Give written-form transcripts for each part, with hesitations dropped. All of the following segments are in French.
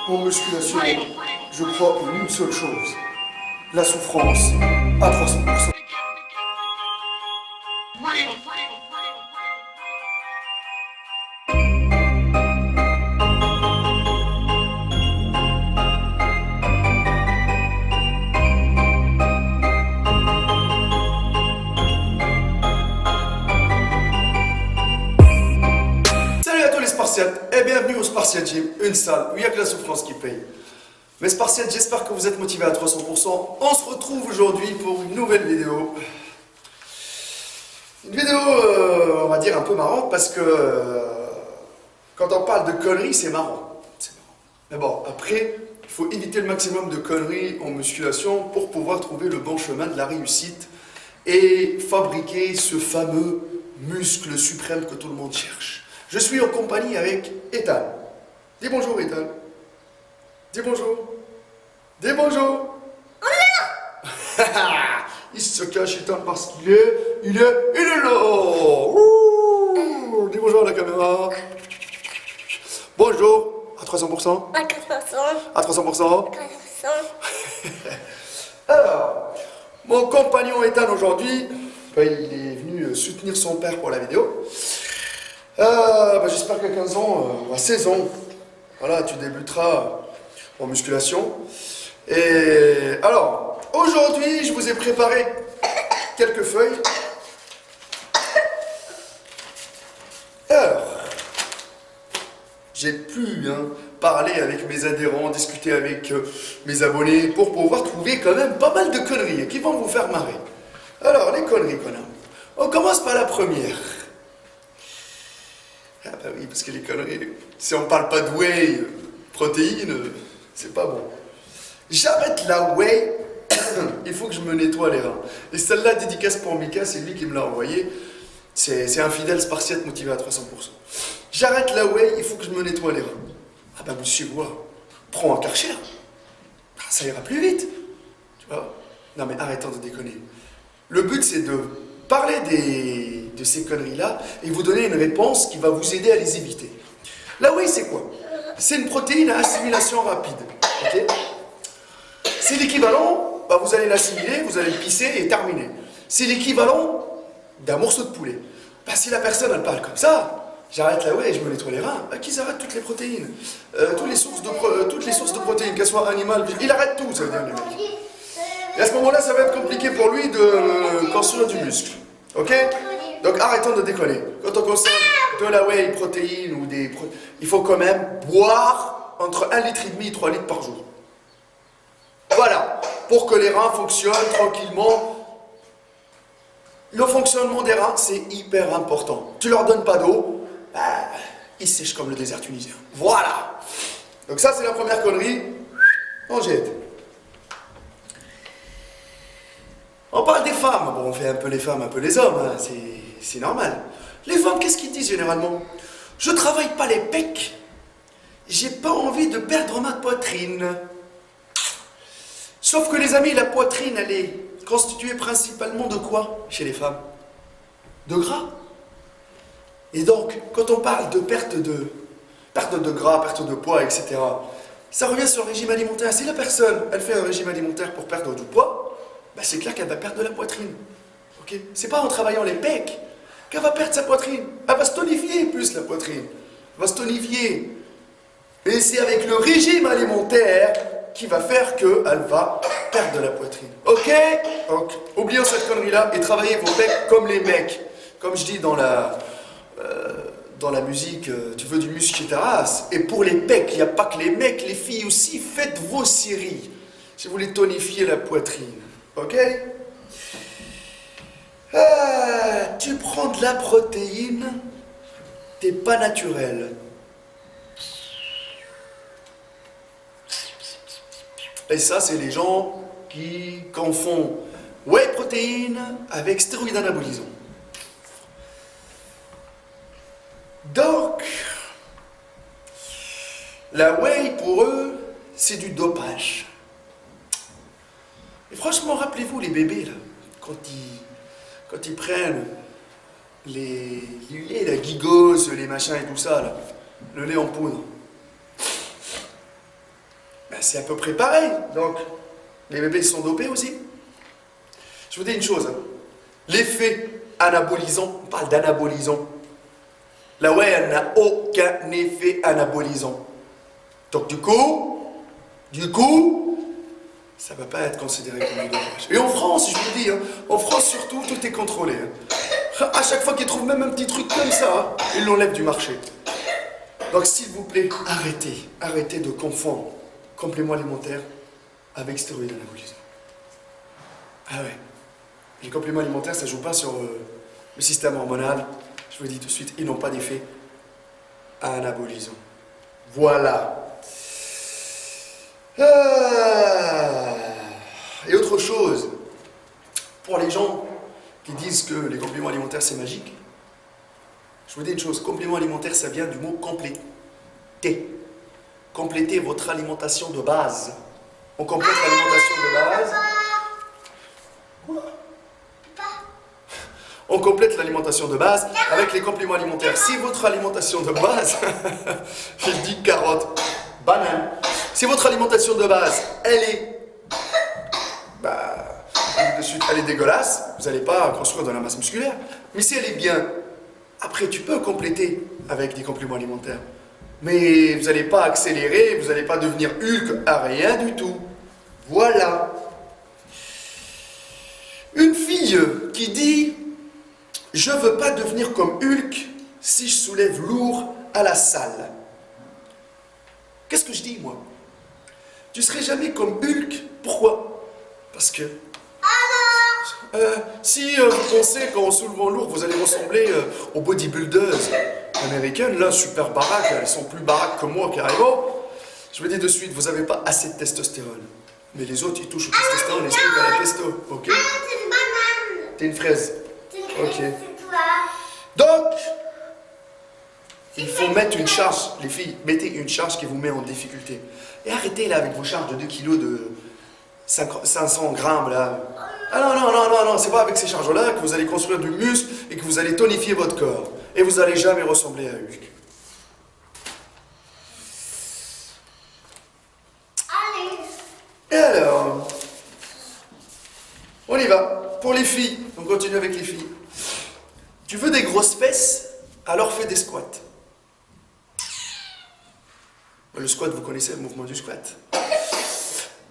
En musculation, je crois en une seule chose, la souffrance à 300%. Salut à tous les Spartiates et bienvenue au Spartiate Gym, une salle où il n'y a que la souffrance qui paye. Mes Spartiates, j'espère que vous êtes motivés à 300%. On se retrouve aujourd'hui pour une nouvelle vidéo. Une vidéo, on va dire, un peu marrante parce que quand on parle de conneries, c'est marrant. Mais bon, après, il faut éviter le maximum de conneries en musculation pour pouvoir trouver le bon chemin de la réussite et fabriquer ce fameux muscle suprême que tout le monde cherche. Je suis en compagnie avec Ethan. Dis bonjour, Ethan. Dis bonjour. Dis bonjour. Il se cache, Ethan, parce qu'il est là. Ouh. Dis bonjour à la caméra. Bonjour. À 300%. À 400. À 300%. 400. Alors, mon compagnon Ethan aujourd'hui, il est venu soutenir son père pour la vidéo. J'espère qu'à 15 ans, à 16 ans, voilà, tu débuteras en musculation. Et alors, aujourd'hui, je vous ai préparé quelques feuilles. Alors, j'ai pu parler avec mes adhérents, discuter avec mes abonnés pour pouvoir trouver quand même pas mal de conneries qui vont vous faire marrer. Alors, les conneries qu'on a. On commence par la première. Ah bah oui, parce que les conneries, si on parle pas de whey, protéines, c'est pas bon. J'arrête la whey, il faut que je me nettoie les reins. Et celle-là, dédicace pour Mika, c'est lui qui me l'a envoyé. C'est un fidèle Spartiate motivé à 300%. J'arrête la whey, il faut que je me nettoie les reins. Ah bah monsieur Bois, prends un Karcher, ça ira plus vite. Tu vois? Non mais arrêtons de déconner. Le but c'est de parler de ces conneries-là et vous donner une réponse qui va vous aider à les éviter. La whey c'est quoi? C'est une protéine à assimilation rapide. Okay, c'est l'équivalent, vous allez l'assimiler, vous allez le pisser et terminer. C'est l'équivalent d'un morceau de poulet. Si la personne elle parle comme ça, j'arrête la whey et je me nettoie les reins, qu'ils arrêtent toutes les protéines. Toutes les sources de protéines, qu'elles soient animales, il arrête tout, ça veut dire le mec. Et à ce moment-là, ça va être compliqué pour lui de construire du muscle. Ok? Donc arrêtons de déconner. Quand on consomme de la whey, protéines ou il faut quand même boire entre 1,5 litre et 3 litres par jour. Voilà, pour que les reins fonctionnent tranquillement. Le fonctionnement des reins, c'est hyper important. Tu leur donnes pas d'eau, ils sèchent comme le désert tunisien. Voilà. Donc ça, c'est la première connerie. On jette. On parle des femmes. Bon, on fait un peu les femmes, un peu les hommes. C'est normal. Les femmes, qu'est-ce qu'ils disent généralement? Je travaille pas les pecs. J'ai pas envie de perdre ma poitrine. Sauf que les amis, la poitrine, elle est constituée principalement de quoi chez les femmes? De gras. Et donc, quand on parle de perte de gras, perte de poids, etc., ça revient sur le régime alimentaire. Si la personne, elle fait un régime alimentaire pour perdre du poids, c'est clair qu'elle va perdre de la poitrine. Okay, c'est pas en travaillant les pecs qu'elle va perdre sa poitrine. Elle va se tonifier plus la poitrine. Elle va se tonifier. Et c'est avec le régime alimentaire qui va faire qu'elle va perdre de la poitrine. Ok? Donc, oublions cette connerie-là et travaillez vos pecs comme les mecs. Comme je dis dans la musique, tu veux du muscle chez ta race. Et pour les pecs, il n'y a pas que les mecs, les filles aussi, faites vos séries. Si vous voulez tonifier la poitrine. Ok? Tu prends de la protéine, t'es pas naturel. Et ça, c'est les gens qui confondent whey protéine avec stéroïdes anabolisants. Donc, la whey, pour eux, c'est du dopage. Et franchement, rappelez-vous les bébés, là, quand ils prennent les laits, la gigose, les machins et tout ça, là. le lait en poudre. Ben, c'est à peu près pareil. Donc, les bébés sont dopés aussi. Je vous dis une chose, hein. L'effet anabolisant, on parle d'anabolisant. La whey, elle n'a aucun effet anabolisant. Donc du coup, ça ne va pas être considéré comme du dopage. Et en France, je vous dis, hein, en France surtout, tout est contrôlé. Hein. À chaque fois qu'ils trouvent même un petit truc comme ça, hein, ils l'enlèvent du marché. Donc s'il vous plaît, arrêtez de confondre compléments alimentaires avec stéroïdes anabolisants. Ah ouais. Les compléments alimentaires, ça ne joue pas sur le système hormonal. Je vous le dis tout de suite, ils n'ont pas d'effet anabolisant. Voilà. Et autre chose, pour les gens qui disent que les compléments alimentaires c'est magique, je vous dis une chose, complément alimentaire ça vient du mot compléter. Compléter votre alimentation de base. On complète l'alimentation de base. On complète l'alimentation de base avec les compléments alimentaires. Si votre alimentation de base, je dis carotte, banane, si votre alimentation de base, elle est, de suite, elle est dégueulasse, vous n'allez pas construire de la masse musculaire. Mais si elle est bien, après tu peux compléter avec des compléments alimentaires. Mais vous n'allez pas accélérer, vous n'allez pas devenir Hulk à rien du tout. Voilà. Une fille qui dit « Je ne veux pas devenir comme Hulk si je soulève lourd à la salle. » Qu'est-ce que je dis, moi? Tu ne serais jamais comme Hulk. Pourquoi? Parce que si vous pensez qu'en soulevant lourd, vous allez ressembler aux bodybuilders américaines, là, super baraques, elles sont plus baraques que moi carrément, je vous dis de suite, vous n'avez pas assez de testostérone. Mais les autres, ils touchent au testostérone, les trucs à la testo, ok? C'est une banane. T'es une fraise. Ok. C'est toi. Donc, il faut mettre une charge, les filles, mettez une charge qui vous met en difficulté. Et arrêtez là avec vos charges de 2 kilos de 500 grammes là. Ah non, c'est pas avec ces charges-là que vous allez construire du muscle et que vous allez tonifier votre corps. Et vous n'allez jamais ressembler à Hulk. Allez. Et alors, on y va. Pour les filles, on continue avec les filles. Tu veux des grosses fesses? Alors fais des squats. Le squat, vous connaissez le mouvement du squat.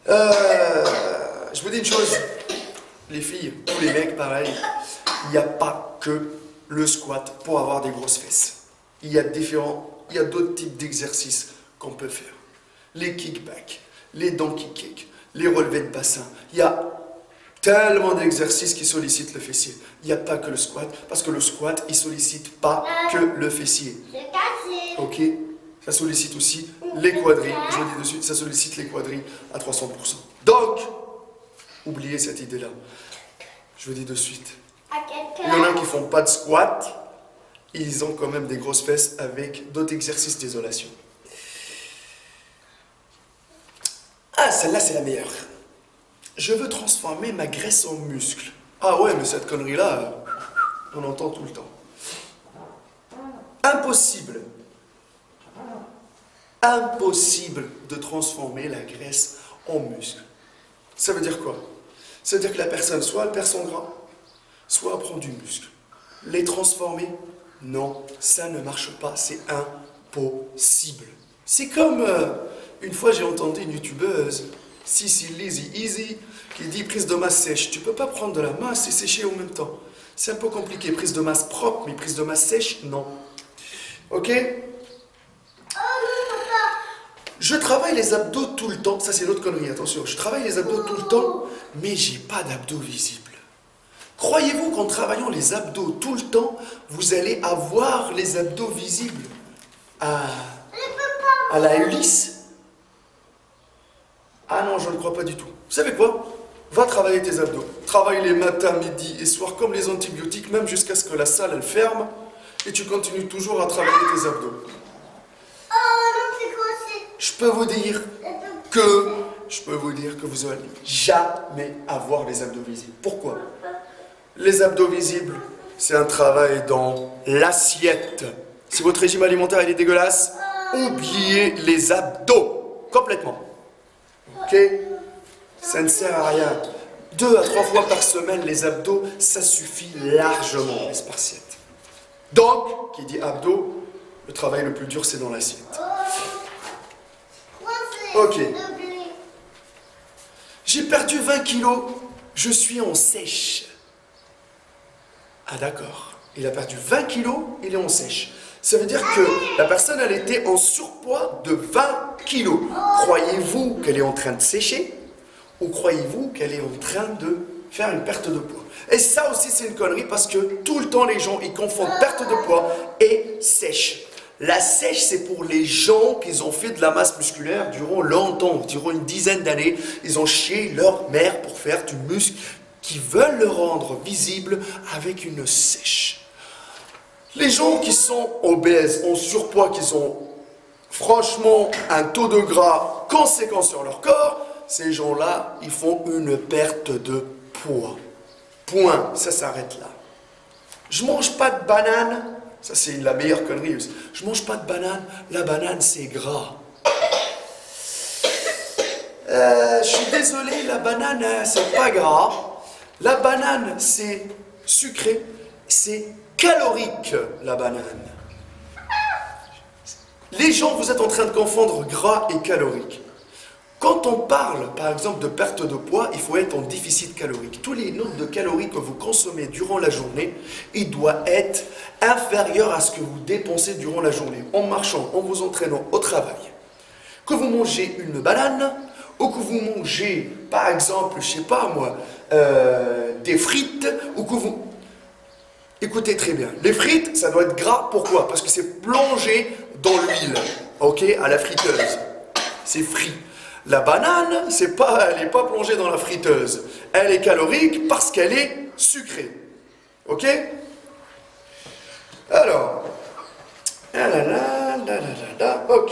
Je vous dis une chose, les filles, tous les mecs, pareil, il n'y a pas que le squat pour avoir des grosses fesses. Il y a d'autres types d'exercices qu'on peut faire. Les kickbacks, les donkey kicks, les relevés de bassin. Il y a tellement d'exercices qui sollicitent le fessier. Il n'y a pas que le squat, parce que le squat, il ne sollicite pas que le fessier. C'est cassé. Ok? Ça sollicite aussi les quadrilles. Je vous le dis de suite, ça sollicite les quadrilles à 300%. Donc, oubliez cette idée-là. Je vous dis de suite. Il y en a qui font pas de squat, ils ont quand même des grosses fesses avec d'autres exercices d'isolation. Ah, celle-là, c'est la meilleure. Je veux transformer ma graisse en muscle. Ah ouais, mais cette connerie-là, on entend tout le temps. Impossible. Impossible de transformer la graisse en muscle. Ça veut dire quoi? Ça veut dire que la personne, soit elle perd son gras, soit elle prend du muscle. Les transformer? Non, ça ne marche pas, c'est impossible. C'est comme, une fois j'ai entendu une youtubeuse, Sissi Lizzy Easy, qui dit prise de masse sèche. Tu peux pas prendre de la masse et sécher en même temps. C'est un peu compliqué, prise de masse propre, mais prise de masse sèche, non. Ok? Je travaille les abdos tout le temps, ça c'est l'autre connerie, attention, je travaille les abdos tout le temps, mais j'ai pas d'abdos visibles. Croyez-vous qu'en travaillant les abdos tout le temps, vous allez avoir les abdos visibles à la Ulysse? Ah non, je ne crois pas du tout. Vous savez quoi? Va travailler tes abdos. Travaille les matins, midi et soir comme les antibiotiques, même jusqu'à ce que la salle elle ferme, et tu continues toujours à travailler tes abdos. Je peux vous dire que vous allez jamais avoir les abdos visibles. Pourquoi? Les abdos visibles, c'est un travail dans l'assiette. Si votre régime alimentaire il est dégueulasse, oubliez les abdos complètement. Ok? Ça ne sert à rien. 2 à 3 fois par semaine, les abdos, ça suffit largement, les spartiates. Donc, qui dit abdos, le travail le plus dur, c'est dans l'assiette. Ok. J'ai perdu 20 kilos, je suis en sèche. Ah d'accord, il a perdu 20 kilos, il est en sèche. Ça veut dire que la personne, elle était en surpoids de 20 kilos. Croyez-vous qu'elle est en train de sécher ou croyez-vous qu'elle est en train de faire une perte de poids? Et ça aussi, c'est une connerie parce que tout le temps, les gens, ils confondent perte de poids et sèche. La sèche, c'est pour les gens qui ont fait de la masse musculaire durant longtemps, durant une dizaine d'années. Ils ont chié leur mère pour faire du muscle, qui veulent le rendre visible avec une sèche. Les gens qui sont obèses, en surpoids, qui ont franchement un taux de gras conséquent sur leur corps, ces gens-là, ils font une perte de poids. Point, ça s'arrête là. Je mange pas de banane, ça c'est la meilleure connerie aussi. Je mange pas de banane, la banane c'est gras. Je suis désolé, la banane c'est pas gras. La banane c'est sucré, c'est calorique la banane. Les gens, vous êtes en train de confondre gras et calorique. Quand on parle, par exemple, de perte de poids, il faut être en déficit calorique. Tous les nombres de calories que vous consommez durant la journée, il doit être inférieur à ce que vous dépensez durant la journée, en marchant, en vous entraînant au travail. Que vous mangez une banane, ou que vous mangez, par exemple, je sais pas moi, des frites, ou que vous... Écoutez très bien, les frites, ça doit être gras, pourquoi? Parce que c'est plongé dans l'huile, ok, à la friteuse. C'est frit. La banane, elle n'est pas plongée dans la friteuse. Elle est calorique parce qu'elle est sucrée. Ok? Alors, ok.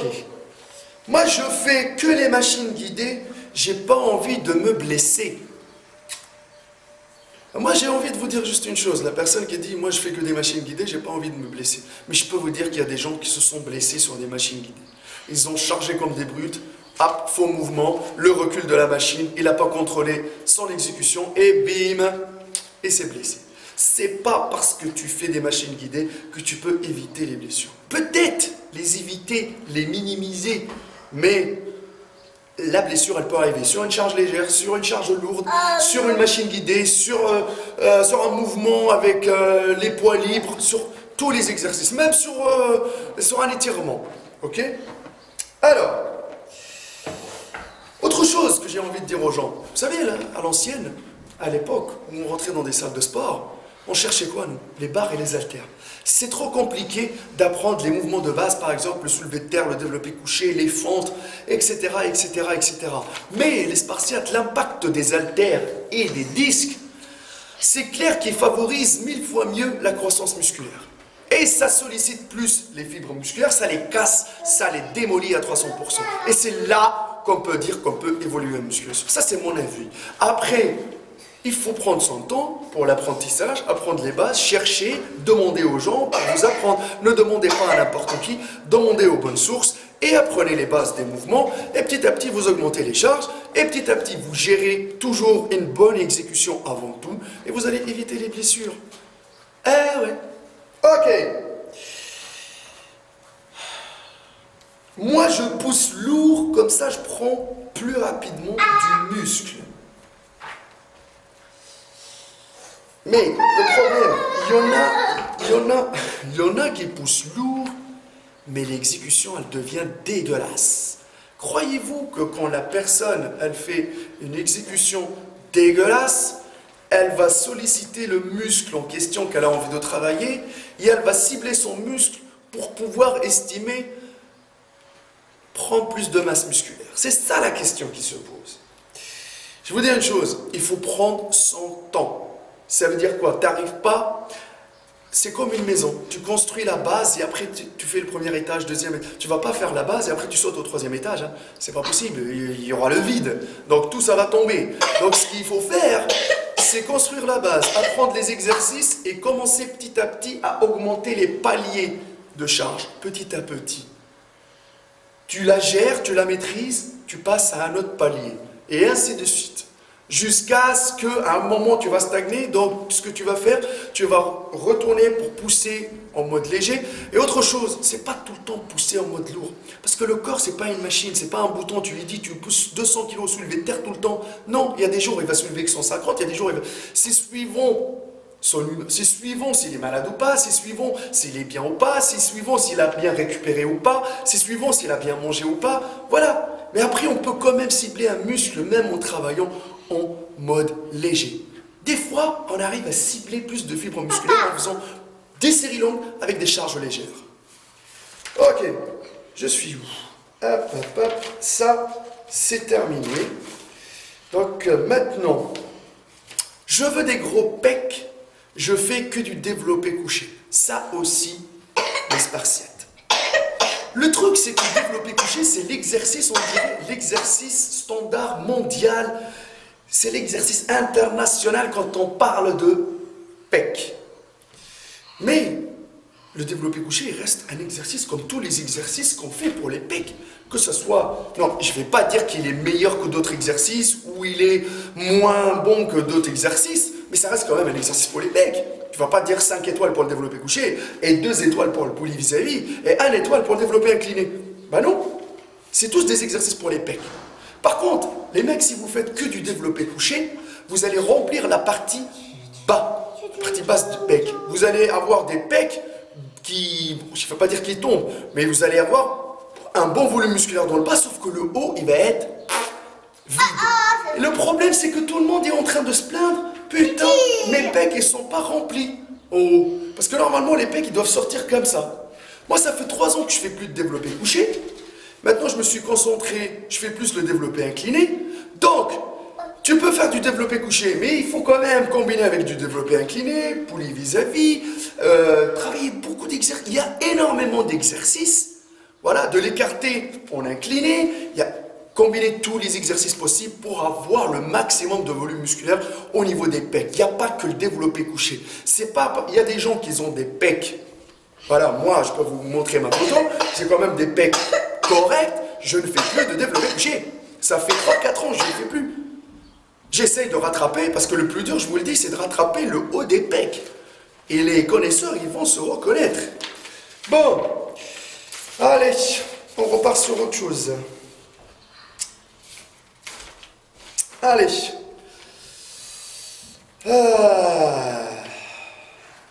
Moi, je fais que les machines guidées. J'ai pas envie de me blesser. Moi, j'ai envie de vous dire juste une chose. La personne qui dit, moi, je fais que des machines guidées, j'ai pas envie de me blesser. Mais je peux vous dire qu'il y a des gens qui se sont blessés sur des machines guidées. Ils ont chargé comme des brutes. Hop, faux mouvement, le recul de la machine, il n'a pas contrôlé son exécution et bim, et s'est blessé. C'est pas parce que tu fais des machines guidées que tu peux éviter les blessures. Peut-être les éviter, les minimiser, mais la blessure, elle peut arriver sur une charge légère, sur une charge lourde, sur une machine guidée, sur un mouvement avec les poids libres, sur tous les exercices, même sur un étirement. Ok? Alors, autre chose que j'ai envie de dire aux gens, vous savez, là, à l'ancienne, à l'époque où on rentrait dans des salles de sport, on cherchait quoi, nous? Les barres et les haltères. C'est trop compliqué d'apprendre les mouvements de base, par exemple, le soulevé de terre, le développé couché, les fentes, etc., etc., etc. Mais les spartiates, l'impact des haltères et des disques, c'est clair qu'ils favorisent 1000 fois mieux la croissance musculaire. Et ça sollicite plus les fibres musculaires, ça les casse, ça les démolit à 300%. Et c'est là qu'on peut dire qu'on peut évoluer en musculation. Ça, c'est mon avis. Après, il faut prendre son temps pour l'apprentissage, apprendre les bases, chercher, demander aux gens pour vous apprendre. Ne demandez pas à n'importe qui, demandez aux bonnes sources et apprenez les bases des mouvements. Et petit à petit, vous augmentez les charges. Et petit à petit, vous gérez toujours une bonne exécution avant tout. Et vous allez éviter les blessures. Eh ouais. Ok. Moi, je pousse lourd, comme ça, je prends plus rapidement du muscle. Mais le problème, il y en a qui poussent lourd, mais l'exécution, elle devient dégueulasse. Croyez-vous que quand la personne, elle fait une exécution dégueulasse, elle va solliciter le muscle en question qu'elle a envie de travailler et elle va cibler son muscle pour pouvoir estimer prendre plus de masse musculaire? C'est ça la question qui se pose. Je vais vous dire une chose, il faut prendre son temps. Ça veut dire quoi? Tu n'arrives pas, c'est comme une maison. Tu construis la base et après tu fais le premier étage, deuxième étage. Tu ne vas pas faire la base et après tu sautes au troisième étage. Hein. C'est pas possible, il y aura le vide. Donc tout ça va tomber. Donc ce qu'il faut faire, c'est construire la base, apprendre les exercices et commencer petit à petit à augmenter les paliers de charge, petit à petit. tu la gères, tu la maîtrises, tu passes à un autre palier. Et ainsi de suite. Jusqu'à ce qu'à un moment tu vas stagner, donc ce que tu vas faire, tu vas retourner pour pousser en mode léger. Et autre chose, c'est pas tout le temps pousser en mode lourd. Parce que le corps, c'est pas une machine, c'est pas un bouton, tu lui dis tu pousses 200 kg soulevé de terre tout le temps. Non, il y a des jours il va soulever que 150, il y a des jours il va... C'est suivant s'il est malade ou pas, c'est suivant s'il est bien ou pas, c'est suivant s'il a bien récupéré ou pas, c'est suivant s'il a bien mangé ou pas. Voilà. Mais après, on peut quand même cibler un muscle même en travaillant en mode léger. Des fois, on arrive à cibler plus de fibres musculaires en faisant des séries longues avec des charges légères. Ok, je suis où? Hop, hop, hop, ça, c'est terminé. Donc maintenant, je veux des gros pecs, je fais que du développé couché. Ça aussi, les spartiates. Le truc, c'est que le développé couché, c'est l'exercice, on dirait, l'exercice standard mondial. C'est l'exercice international quand on parle de PEC. Mais le développé couché, il reste un exercice comme tous les exercices qu'on fait pour les pecs. Que ce soit... Non, je ne vais pas dire qu'il est meilleur que d'autres exercices ou il est moins bon que d'autres exercices, mais ça reste quand même un exercice pour les pecs. Tu ne vas pas dire 5 étoiles pour le développé couché et 2 étoiles pour le poulie vis-à-vis et 1 étoile pour le développé incliné. Ben non, c'est tous des exercices pour les pecs. Par contre, les mecs, si vous faites que du développé couché, vous allez remplir la partie basse du pec. Vous allez avoir des pecs qui, je ne vais pas dire qu'ils tombent, mais vous allez avoir un bon volume musculaire dans le bas, sauf que le haut, il va être vide. Et le problème, c'est que tout le monde est en train de se plaindre. Putain, mes pecs, ils sont pas remplis. Oh, parce que normalement, les pecs, ils doivent sortir comme ça. Moi, ça fait 3 ans que je fais plus de développé couché. Maintenant, je me suis concentré, je fais plus le développé incliné. Donc, tu peux faire du développé couché, mais il faut quand même combiner avec du développé incliné, poulie vis-à-vis, travailler beaucoup d'exercices. Il y a énormément d'exercices. Voilà, de l'écarté en incliné. Il y a combiner tous les exercices possibles pour avoir le maximum de volume musculaire au niveau des pecs. Il n'y a pas que le développé couché. C'est pas, il y a des gens qui ont des pecs. Voilà, moi, je peux vous montrer ma photo. J'ai quand même des pecs corrects. Je ne fais plus de développé couché. Ça fait 3-4 ans que je ne le fais plus. J'essaye de rattraper, parce que le plus dur, je vous le dis, c'est de rattraper le haut des pecs. Et les connaisseurs, ils vont se reconnaître. Bon, allez, on repart sur autre chose. Allez.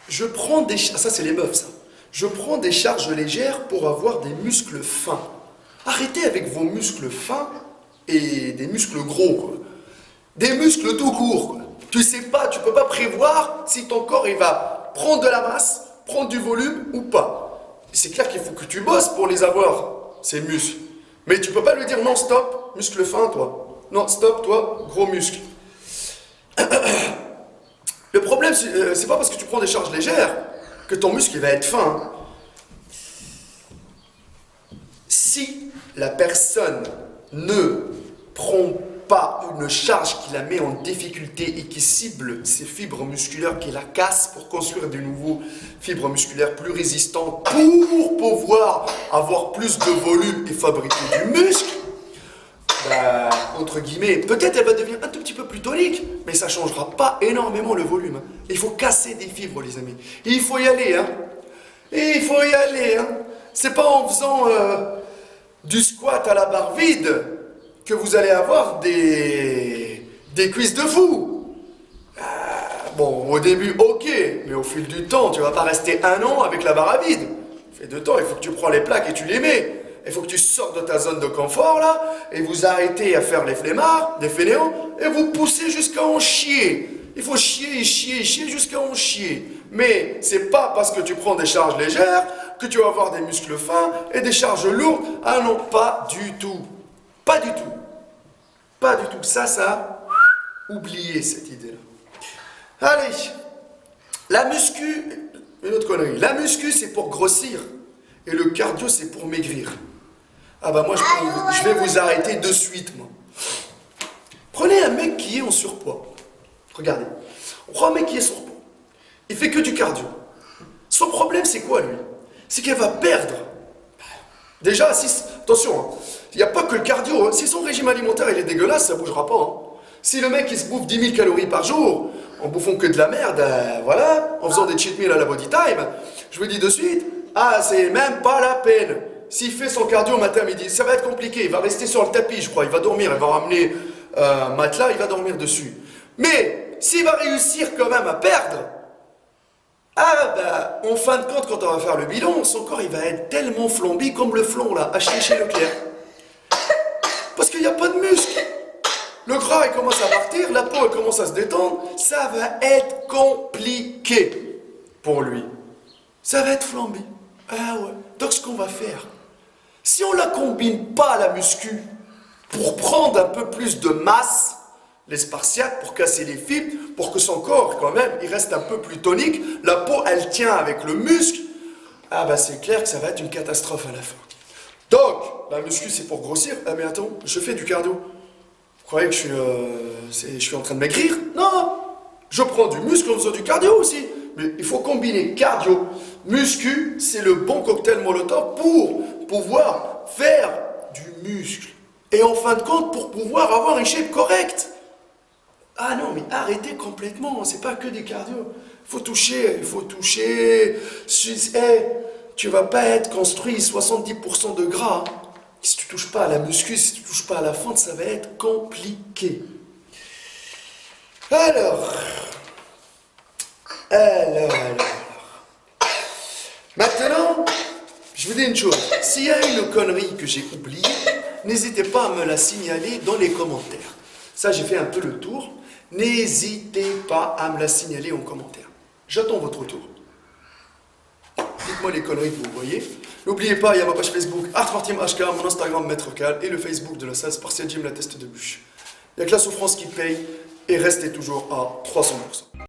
Je prends des... Ça, c'est les meufs, ça. Je prends des charges légères pour avoir des muscles fins. Arrêtez avec vos muscles fins et des muscles gros, quoi. Des muscles tout court, quoi. Tu sais pas, tu peux pas prévoir si ton corps, il va prendre de la masse, prendre du volume ou pas. C'est clair qu'il faut que tu bosses pour les avoir, ces muscles. Mais tu peux pas lui dire non, stop, muscle fin, toi. Non, stop, toi, gros muscle. Le problème, c'est pas parce que tu prends des charges légères que ton muscle il va être fin. Si la personne ne prend pas une charge qui la met en difficulté et qui cible ses fibres musculaires, qui la casse pour construire de nouveaux fibres musculaires plus résistantes pour pouvoir avoir plus de volume et fabriquer du muscle, bah, entre guillemets, peut-être elle va devenir un tout petit peu plus tonique, mais ça ne changera pas énormément le volume. Il faut casser des fibres, les amis. Et il faut y aller, hein. Et il faut y aller, hein. C'est pas en faisant du squat à la barre vide que vous allez avoir des cuisses de fou. Bon, au début, ok, mais au fil du temps, tu vas pas rester 1 an avec la barre à vide. Fait de temps, il faut que tu prends les plaques et tu les mets. Il faut que tu sortes de ta zone de confort, là, et vous arrêtez à faire les flemmards, les fainéants, et vous poussez jusqu'à en chier. Il faut chier, chier, chier jusqu'à en chier. Mais c'est pas parce que tu prends des charges légères que tu vas avoir des muscles fins et des charges lourdes. Ah non, pas du tout. Pas du tout. Pas du tout. Ça, oubliez cette idée-là. Allez, la muscu, une autre connerie. La muscu, c'est pour grossir. Et le cardio, c'est pour maigrir. Ah bah moi, je vais vous arrêter de suite, moi. Prenez un mec qui est en surpoids. Regardez. On prend un mec qui est surpoids. Il fait que du cardio. Son problème, c'est quoi, lui? C'est qu'il va perdre. Déjà, Attention, hein. Il n'y a pas que le cardio. Hein. Si son régime alimentaire il est dégueulasse, ça ne bougera pas. Hein. Si le mec il se bouffe 10 000 calories par jour, en bouffant que de la merde, voilà, en faisant des cheat meals à la body time, je vous dis de suite, c'est même pas la peine. S'il fait son cardio matin midi, ça va être compliqué. Il va rester sur le tapis, je crois. Il va dormir, il va ramener un matelas, il va dormir dessus. Mais s'il va réussir quand même à perdre, en fin de compte, quand on va faire le bilan, son corps il va être tellement flambé comme le flanc là, acheté chez Leclerc. Parce qu'il n'y a pas de muscles. Le gras il commence à partir, la peau elle commence à se détendre, ça va être compliqué pour lui. Ça va être flambé. Ah ouais. Donc ce qu'on va faire, si on la combine pas à la muscu, pour prendre un peu plus de masse, les spartiates, pour casser les fibres, pour que son corps quand même, il reste un peu plus tonique, la peau elle tient avec le muscle, c'est clair que ça va être une catastrophe à la fin. Donc, la muscu c'est pour grossir, mais attends, je fais du cardio. Vous croyez que je suis en train de maigrir? Non, je prends du muscle en faisant du cardio aussi. Mais il faut combiner cardio, muscu, c'est le bon cocktail Molotov pour pouvoir faire du muscle. Et en fin de compte, pour pouvoir avoir une shape correcte. Ah non, mais arrêtez complètement, c'est pas que des cardio. Il faut toucher. Tu vas pas être construit 70% de gras. Si tu touches pas à la muscu, si tu touches pas à la fente, ça va être compliqué. Alors. Maintenant, je vous dis une chose. S'il y a une connerie que j'ai oubliée, n'hésitez pas à me la signaler dans les commentaires. Ça, j'ai fait un peu le tour. N'hésitez pas à me la signaler en commentaire. J'attends votre retour. Dites-moi les conneries que vous voyez. N'oubliez pas, il y a ma page Facebook, ArtMartiemHK, mon Instagram Maître Cal et le Facebook de la salle Spartiate Gym, la teste de bûche. Il n'y a que la souffrance qui paye et restez toujours à 300%.